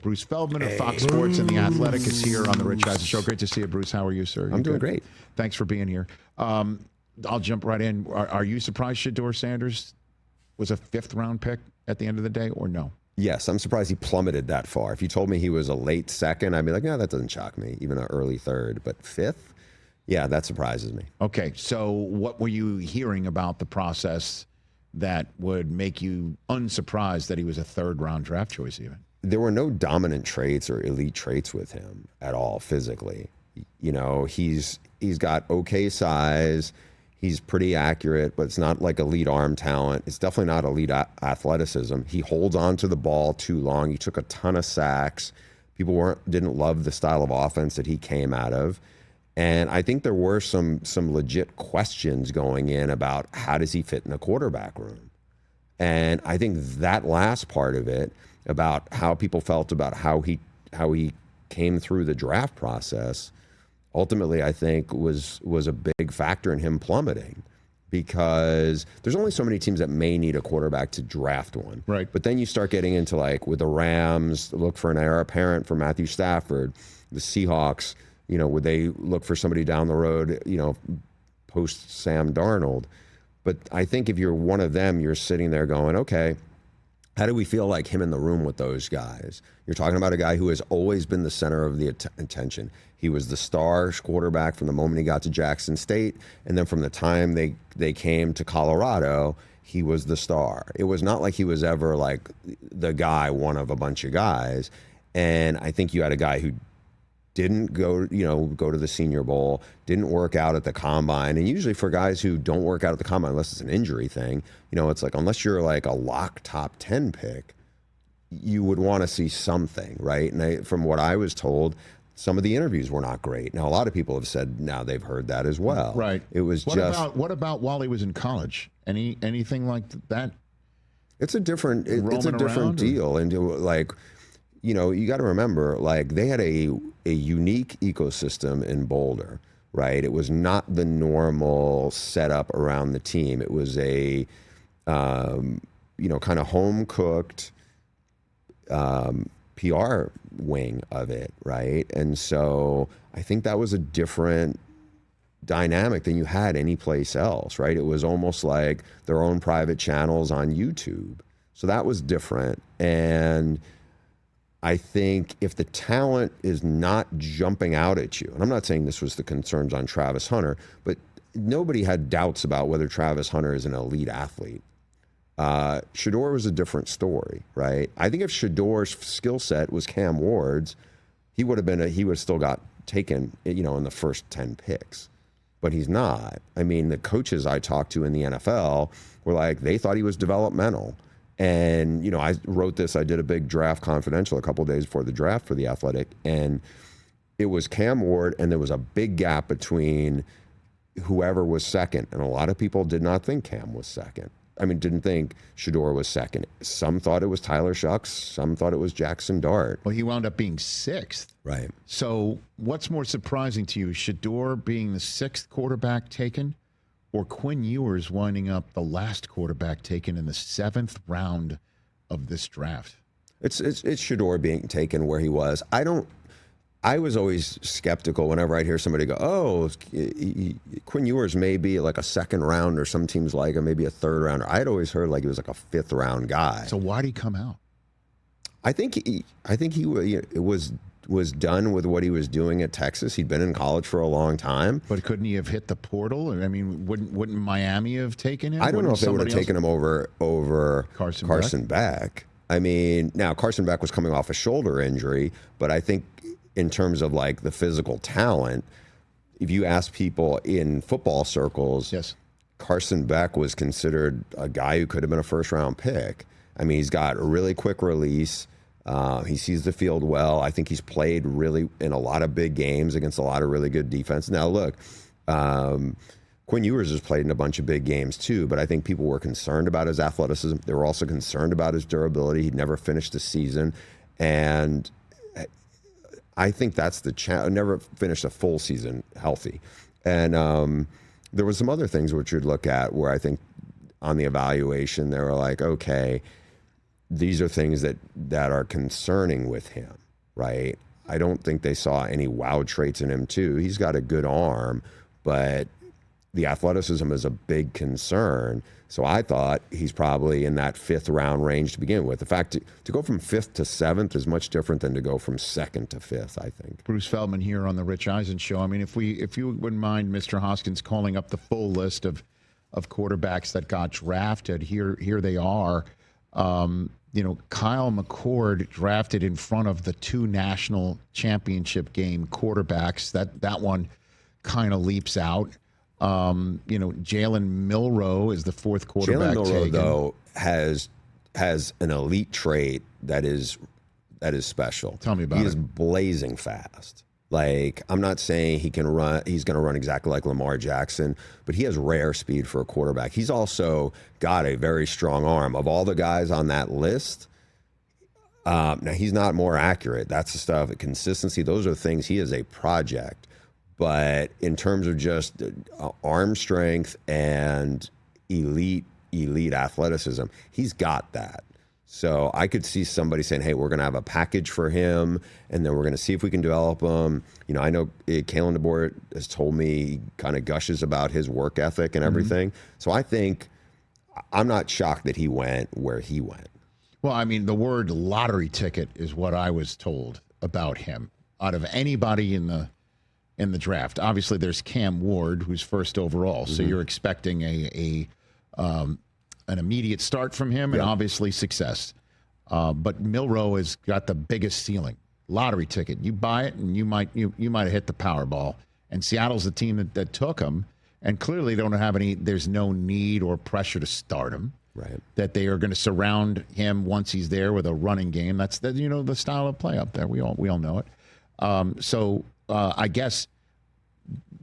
Bruce Feldman of Fox Sports and The Athletic is here on the Rich Eisen Show. Great to see you, Bruce. How are you, sir? I'm doing great. Thanks for being here. I'll jump right in. Are you surprised Shedeur Sanders was a 5th-round pick at the end of the day, or no? Yes, I'm surprised he plummeted that far. If you told me he was a late 2nd, I'd be like, no, that doesn't shock me. Even an early 3rd, but 5th? Yeah, that surprises me. Okay, so what were you hearing about the process that would make you unsurprised that he was a 3rd-round draft choice even? There were no dominant traits or elite traits with him at all physically. You know, he's got okay size. He's pretty accurate, but it's not like elite arm talent. It's definitely not elite athleticism. He holds on to the ball too long. He took a ton of sacks. People didn't love the style of offense that he came out of. And I think there were some legit questions going in about how does he fit in the quarterback room. And I think that last part of it, about how people felt about how he came through the draft process, ultimately I think was a big factor in him plummeting, because there's only so many teams that may need a quarterback to draft one. Right. But then you start getting into, like, with the Rams, look for an heir apparent for Matthew Stafford. The Seahawks, you know, would they look for somebody down the road, you know, post Sam Darnold? But I think if you're one of them, you're sitting there going, okay, how do we feel like him in the room with those guys? You're talking about a guy who has always been the center of the attention. He was the star quarterback from the moment he got to Jackson State, and then from the time they came to Colorado, he was the star. It was not like he was ever like the guy, one of a bunch of guys. And I think you had a guy who didn't go to the Senior Bowl, didn't work out at the Combine. And usually for guys who don't work out at the Combine, unless it's an injury thing, you know, it's like, unless you're like a lock top 10 pick, you would want to see something, right? And from what I was told, some of the interviews were not great. Now, a lot of people have said now they've heard that as well. Right. It was what about while he was in college? Anything like that? It's a different deal. And like, you know, you got to remember, like, they had a unique ecosystem in Boulder, right? It was not the normal setup around the team. It was a, kind of home-cooked PR wing of it, right? And so I think that was a different dynamic than you had anyplace else, right? It was almost like their own private channels on YouTube. So that was different. And I think if the talent is not jumping out at you, and I'm not saying this was the concerns on Travis Hunter, but nobody had doubts about whether Travis Hunter is an elite athlete. Shedeur was a different story, right? I think if Shedeur's skill set was Cam Ward's, he would have still got taken, you know, in the first 10 picks. But he's not. I mean, the coaches I talked to in the NFL were like, they thought he was developmental. And, you know, I did a big draft confidential a couple of days before the draft for The Athletic, and it was Cam Ward, and there was a big gap between whoever was second. And a lot of people did not think Cam was second. I mean, didn't think Shedeur was second. Some thought it was Tyler Shucks. Some thought it was Jackson Dart. Well, he wound up being 6th. Right. So what's more surprising to you, Shedeur being the 6th quarterback taken, or Quinn Ewers winding up the last quarterback taken in the 7th round of this draft? It's Shedeur being taken where he was. I was always skeptical whenever I'd hear somebody go, oh, Quinn Ewers may be like a 2nd round, or some teams like him, maybe a 3rd rounder. I'd always heard like he was like a 5th round guy. So why'd he come out? I think he was done with what he was doing at Texas. He'd been in college for a long time. But couldn't he have hit the portal? I mean, wouldn't Miami have taken him? I don't know if they would have taken him over Carson Beck. I mean, now Carson Beck was coming off a shoulder injury, but I think in terms of like the physical talent, if you ask people in football circles, yes, Carson Beck was considered a guy who could have been a 1st-round pick. I mean, he's got a really quick release. He sees the field well. I think he's played really in a lot of big games against a lot of really good defense. Now, look, Quinn Ewers has played in a bunch of big games too, but I think people were concerned about his athleticism. They were also concerned about his durability. He'd never finished the season. And I think that's the challenge. Never finished a full season healthy. And there was some other things which you'd look at where I think on the evaluation, they were like, okay, these are things that are concerning with him, right? I don't think they saw any wow traits in him too. He's got a good arm, but the athleticism is a big concern. So I thought he's probably in that 5th round range to begin with. The fact to go from 5th to 7th is much different than to go from 2nd to 5th, I think. Bruce Feldman here on the Rich Eisen Show. I mean, if you wouldn't mind, Mr. Hoskins, calling up the full list of quarterbacks that got drafted, here they are. Kyle McCord drafted in front of the 2 national championship game quarterbacks. That one kind of leaps out. Jalen Milroe is the 4th quarterback Jalen Milroe, taken. though, has an elite trait that is special. Tell me about it. He is blazing fast. Like, I'm not saying he's going to run exactly like Lamar Jackson, but he has rare speed for a quarterback. He's also got a very strong arm. Of all the guys on that list, now he's not more accurate. That's the stuff, consistency. Those are things. He is a project. But in terms of just arm strength and elite athleticism, he's got that. So I could see somebody saying, hey, we're going to have a package for him, and then we're going to see if we can develop him. I know Kalen DeBoer has told me he kind of gushes about his work ethic and everything. So I think I'm not shocked that he went where he went. Well, I mean, the word lottery ticket is what I was told about him. Out of anybody in the draft, obviously there's Cam Ward, who's 1st overall. So you're expecting an immediate start from him and obviously success. But Milroe has got the biggest ceiling. Lottery ticket. You buy it and you might have hit the Powerball. And Seattle's the team that took him, and clearly there's no need or pressure to start him. Right. That they are going to surround him once he's there with a running game. That's the style of play up there. We all know it. I guess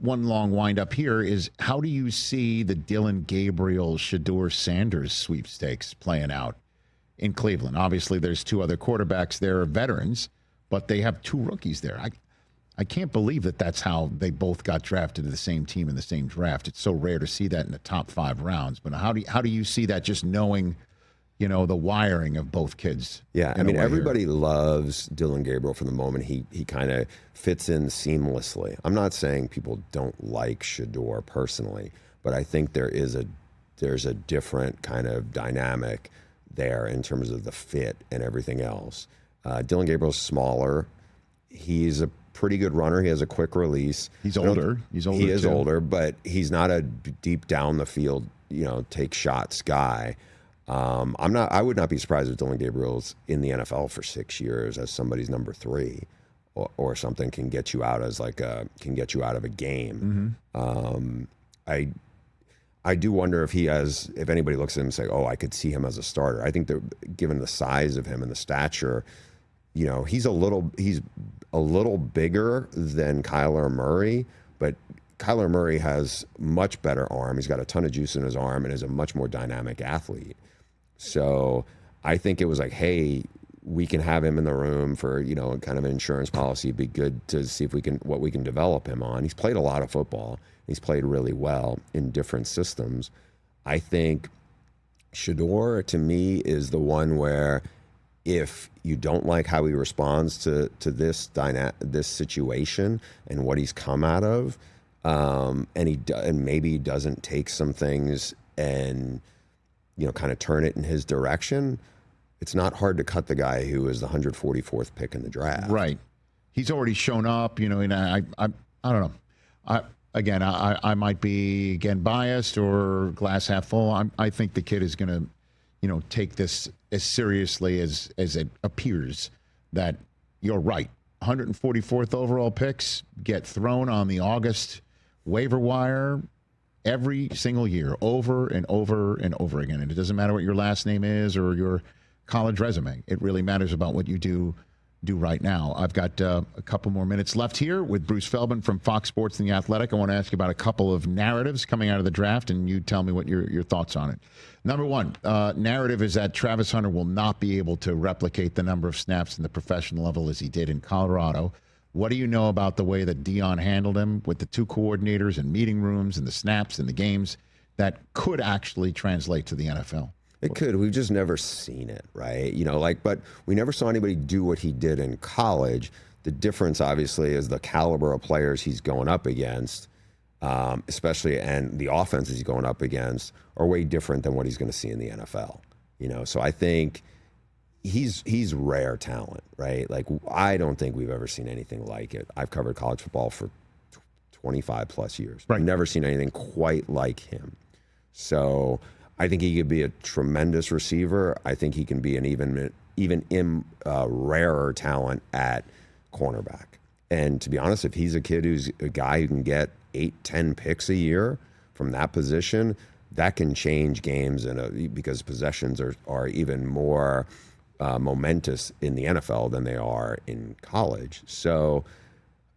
one long wind up here is, how do you see the Dillon Gabriel, Shedeur Sanders sweepstakes playing out in Cleveland? Obviously, there's 2 other quarterbacks there, veterans, but they have 2 rookies there. I can't believe that's how they both got drafted to the same team in the same draft. It's so rare to see that in the top 5 rounds. But how do you see that, just knowing, the wiring of both kids? Yeah, I mean, everybody loves Dillon Gabriel from the moment he kind of fits in seamlessly. I'm not saying people don't like Shedeur personally, but I think there's a different kind of dynamic there in terms of the fit and everything else. Dillon Gabriel's smaller. He's a pretty good runner. He has a quick release. He's older. He is older, but he's not a deep down the field, take shots guy. I would not be surprised if Dillon Gabriel's in the NFL for 6 years as somebody's number 3 or something, can get you out of a game. I do wonder if anybody looks at him and say, oh, I could see him as a starter. I think that given the size of him and the stature, he's a little bigger than Kyler Murray, but Kyler Murray has much better arm. He's got a ton of juice in his arm and is a much more dynamic athlete. So I think it was like, hey, we can have him in the room for, kind of an insurance policy. It'd be good to see what we can develop him on. He's played a lot of football. He's played really well in different systems. I think Shedeur, to me, is the one where if you don't like how he responds to this situation and what he's come out of, and maybe he doesn't take some things and kind of turn it in his direction, it's not hard to cut the guy who is the 144th pick in the draft. Right. He's already shown up, and I don't know. I might be, biased or glass half full. I think the kid is going to, take this as seriously as it appears. That you're right. 144th overall picks get thrown on the August waiver wire every single year, over and over and over again. And it doesn't matter what your last name is or your college resume. It really matters about what you do right now. I've got a couple more minutes left here with Bruce Feldman from Fox Sports and The Athletic. I want to ask you about a couple of narratives coming out of the draft, and you tell me what your thoughts on it. Number one, narrative is that Travis Hunter will not be able to replicate the number of snaps in the professional level as he did in Colorado. What do you know about the way that Dion handled him with the 2 coordinators and meeting rooms and the snaps and the games that could actually translate to the NFL? It could. We've just never seen it, right? But we never saw anybody do what he did in college. The difference, obviously, is the caliber of players he's going up against, especially, and the offenses he's going up against are way different than what he's going to see in the NFL. So I think he's rare talent, right? Like, I don't think we've ever seen anything like it. I've covered college football for 25 plus years. Right. I've never seen anything quite like him. So I think he could be a tremendous receiver. I think he can be an even rarer talent at cornerback. And to be honest, if he's a kid who's a guy who can get 8-10 picks a year from that position, that can change games because possessions are even more momentous in the NFL than they are in college. So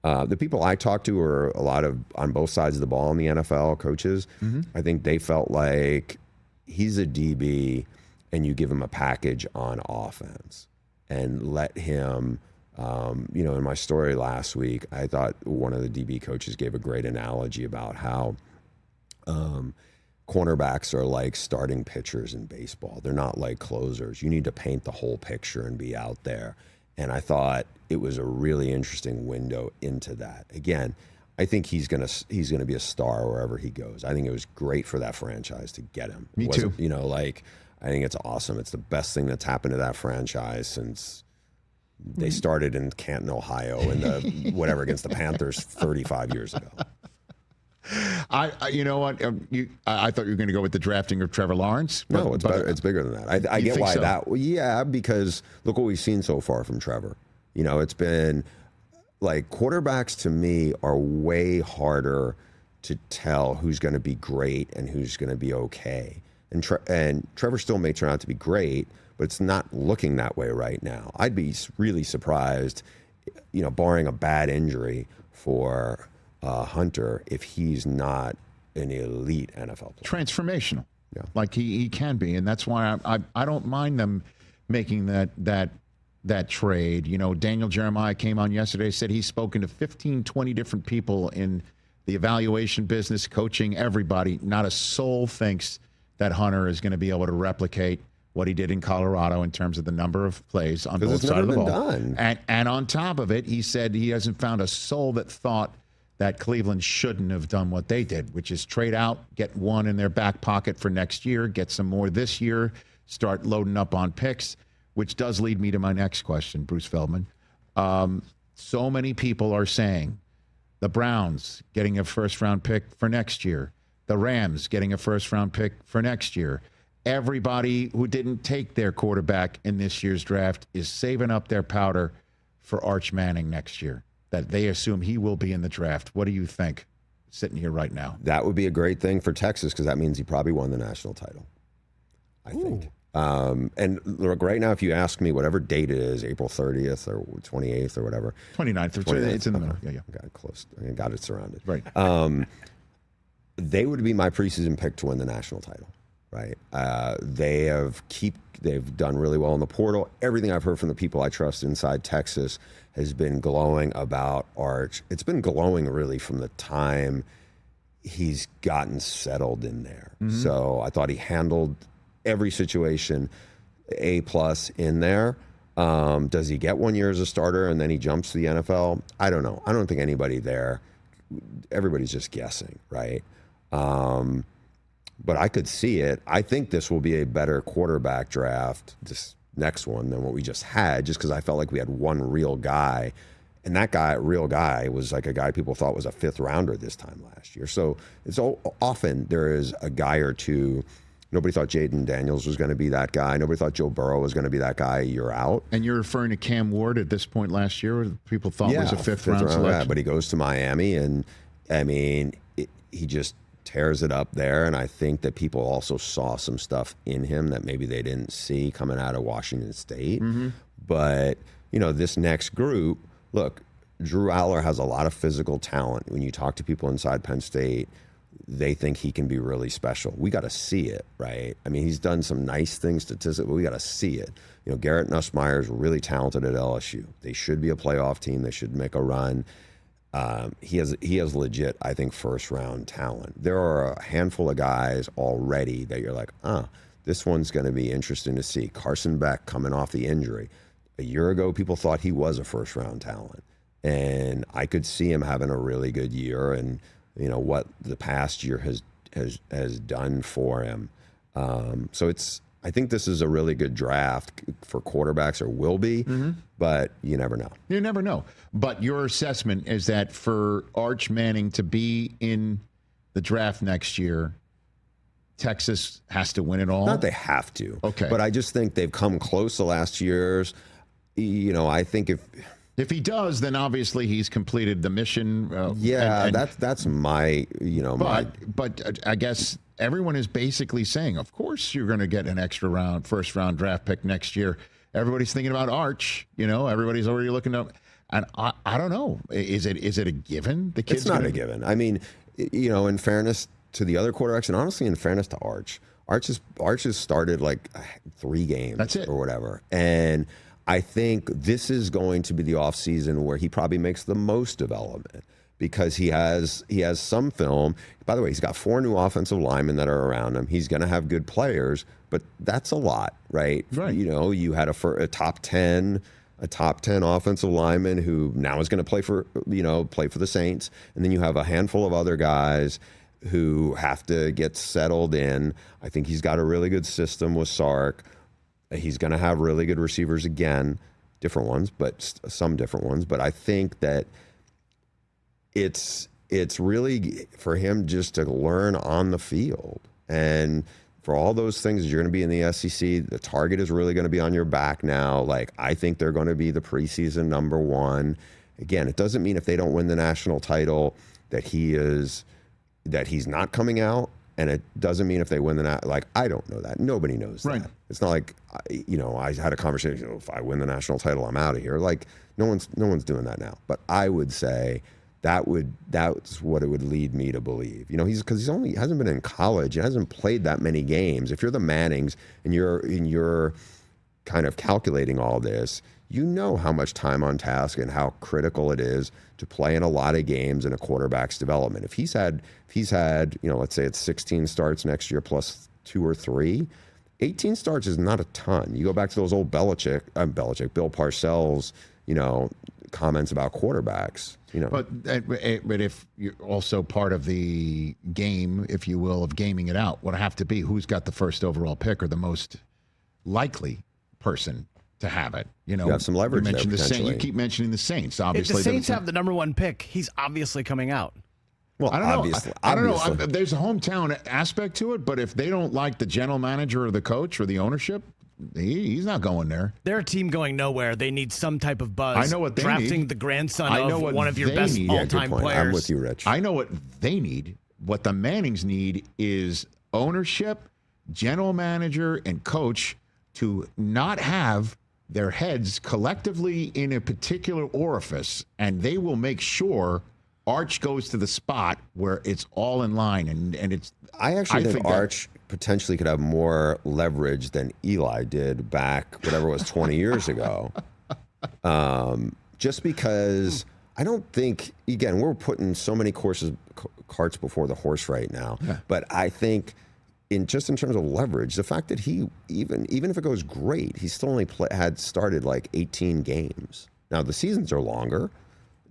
the people I talked to are a lot of on both sides of the ball in the NFL, coaches. Mm-hmm. I think they felt like he's a DB and you give him a package on offense and let him, in my story last week, I thought one of the DB coaches gave a great analogy about how cornerbacks are like starting pitchers in baseball. They're not like closers. You need to paint the whole picture and be out there. And I thought it was a really interesting window into that. Again, I think he's gonna be a star wherever he goes. I think it was great for that franchise to get him. Me too. I think it's awesome. It's the best thing that's happened to that franchise since they started in Canton, Ohio, in the whatever against the Panthers 35 years ago. You know what? I thought you were going to go with the drafting of Trevor Lawrence. No, it's better. It's bigger than that. I get why so? that. Well, yeah, because look what we've seen so far from Trevor. It's been like quarterbacks to me are way harder to tell who's going to be great and who's going to be okay. And Trevor still may turn out to be great, but it's not looking that way right now. I'd be really surprised, barring a bad injury for Hunter, if he's not an elite NFL player. Transformational. Yeah. Like he can be. And that's why I don't mind them making that trade. Daniel Jeremiah came on yesterday, said he's spoken to 15, 20 different people in the evaluation business, coaching, everybody. Not a soul thinks that Hunter is going to be able to replicate what he did in Colorado in terms of the number of plays on both sides of the ball. Done. And on top of it, he said he hasn't found a soul that thought that Cleveland shouldn't have done what they did, which is trade out, get one in their back pocket for next year, get some more this year, start loading up on picks, which does lead me to my next question, Bruce Feldman. So many people are saying the Browns getting a first-round pick for next year, the Rams getting a first-round pick for next year. Everybody who didn't take their quarterback in this year's draft is saving up their powder for Arch Manning next year, that they assume he will be in the draft. What do you think, sitting here right now? That would be a great thing for Texas because that means he probably won the national title, I think. And look, right now, if you ask me, whatever date it is, April 30th or 28th or whatever. 29th. 29th. It's in the middle. Yeah. Got close. I got it surrounded. Right. They would be my preseason pick to win the national title, right? They've done really well in the portal. Everything I've heard from the people I trust inside Texas has been glowing about Arch. It's been glowing really from the time he's gotten settled in there. Mm-hmm. So I thought he handled every situation A+ in there. Does he get 1 year as a starter and then he jumps to the NFL? I don't know. I don't think anybody there. Everybody's just guessing, right? But I could see it. I think this will be a better quarterback draft, this next one, than what we just had, just because I felt like we had one real guy. And that real guy, was like a guy people thought was a 5th rounder this time last year. So it's often there is a guy or two. Nobody thought Jaden Daniels was going to be that guy. Nobody thought Joe Burrow was going to be that guy a year out. And you're referring to Cam Ward at this point last year, where people thought was a fifth round selection? Yeah, but he goes to Miami, and I mean, he just tears it up there. And I think that people also saw some stuff in him that maybe they didn't see coming out of Washington State. Mm-hmm. But, this next group, look, Drew Aller has a lot of physical talent. When you talk to people inside Penn State, they think he can be really special. We got to see it, right? I mean, he's done some nice things statistically, but we got to see it. Garrett Nussmeier is really talented at LSU. They should be a playoff team. They should make a run. He has legit, I think, first-round talent. There are a handful of guys already that you're like, This one's going to be interesting to see. Carson Beck coming off the injury. A year ago, people thought he was a first-round talent, and I could see him having a really good year. And what the past year has done for him. So I think this is a really good draft for quarterbacks, or will be, but you never know. You never know. But your assessment is that for Arch Manning to be in the draft next year, Texas has to win it all? Not they have to. Okay. But I just think they've come close the last years. I think if he does, then obviously he's completed the mission. That's my, But I guess everyone is basically saying, of course you're going to get an extra first round draft pick next year. Everybody's thinking about Arch. Everybody's already looking up. And I don't know. Is it a given? The kid's It's not a given. I mean, in fairness to the other quarterbacks, and honestly, in fairness to Arch has started like 3 games. That's it. Or whatever. And I think this is going to be the offseason where he probably makes the most development, because he has some film. By the way, he's got 4 new offensive linemen that are around him. He's going to have good players, but that's a lot, right? Right. You had a top 10 offensive lineman who now is going to play for the Saints, and then you have a handful of other guys who have to get settled in. I think he's got a really good system with Sark. He's going to have really good receivers again, different ones, but some different ones. But I think that it's really for him just to learn on the field. And for all those things, you're going to be in the SEC. The target is really going to be on your back now. Like, I think they're going to be the preseason number 1. Again, it doesn't mean if they don't win the national title that he's not coming out. And it doesn't mean if they win I don't know that. Nobody knows right. that. It's not like, I had a conversation, if I win the national title, I'm out of here. Like, no one's doing that now. But I would say that's what it would lead me to believe. Because he hasn't been in college. He hasn't played that many games. If you're the Mannings and you're kind of calculating all this, you know how much time on task and how critical it is to play in a lot of games in a quarterback's development. If he's had, let's say it's 16 starts next year plus 2 or 3, 18 starts is not a ton. You go back to those old Bill Parcells, comments about quarterbacks. But if you're also part of the game, if you will, of gaming it out, would have to be who's got the first overall pick or the most likely person to have it. You have some leverage there, potentially. You keep mentioning the Saints. Obviously, if the Saints have the number 1 pick, he's obviously coming out. Well, I don't obviously, know. I don't know. There's a hometown aspect to it, but if they don't like the general manager or the coach or the ownership, he's not going there. They're a team going nowhere. They need some type of buzz. I know what they drafting need. the grandson of one of your best all-time players. I'm with you, Rich. I know what they need. What the Mannings need is ownership, general manager, and coach to not have their heads collectively in a particular orifice, and they will make sure Arch goes to the spot where it's all in line. And it's. I actually think Arch potentially could have more leverage than Eli did back, whatever it was, 20 years ago. Just because I don't think, again, we're putting so many carts before the horse right now. Yeah. But I think in terms of leverage, the fact that he, even if it goes great, he still only had started like 18 games. Now, the seasons are longer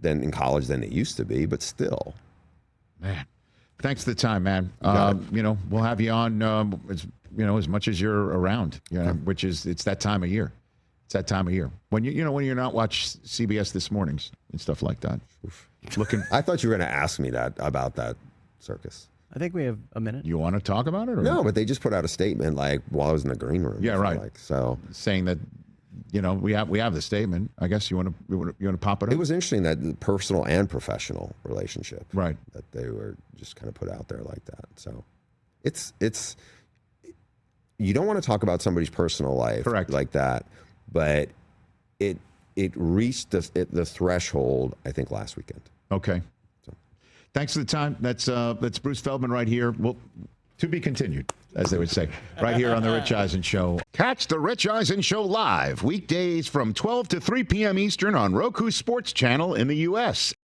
than in college than it used to be, but still. Man, thanks for the time, man. We'll have you on, as much as you're around, which is, it's that time of year. It's that time of year when when you're not watching CBS This Mornings and stuff like that. I thought you were going to ask me about that circus. I think we have a minute. You want to talk about it? Or? No, but they just put out a statement while I was in the green room. Yeah, right. So saying that, we have the statement. I guess you want to pop it up. It was interesting that the personal and professional relationship, right? That they were just kind of put out there like that. So it's you don't want to talk about somebody's personal life, correct, like that, but it reached the threshold, I think, last weekend. Okay. Thanks for the time. That's Bruce Feldman right here. Well, to be continued, as they would say, right here on The Rich Eisen Show. Catch The Rich Eisen Show live weekdays from 12 to 3 p.m. Eastern on Roku Sports Channel in the U.S.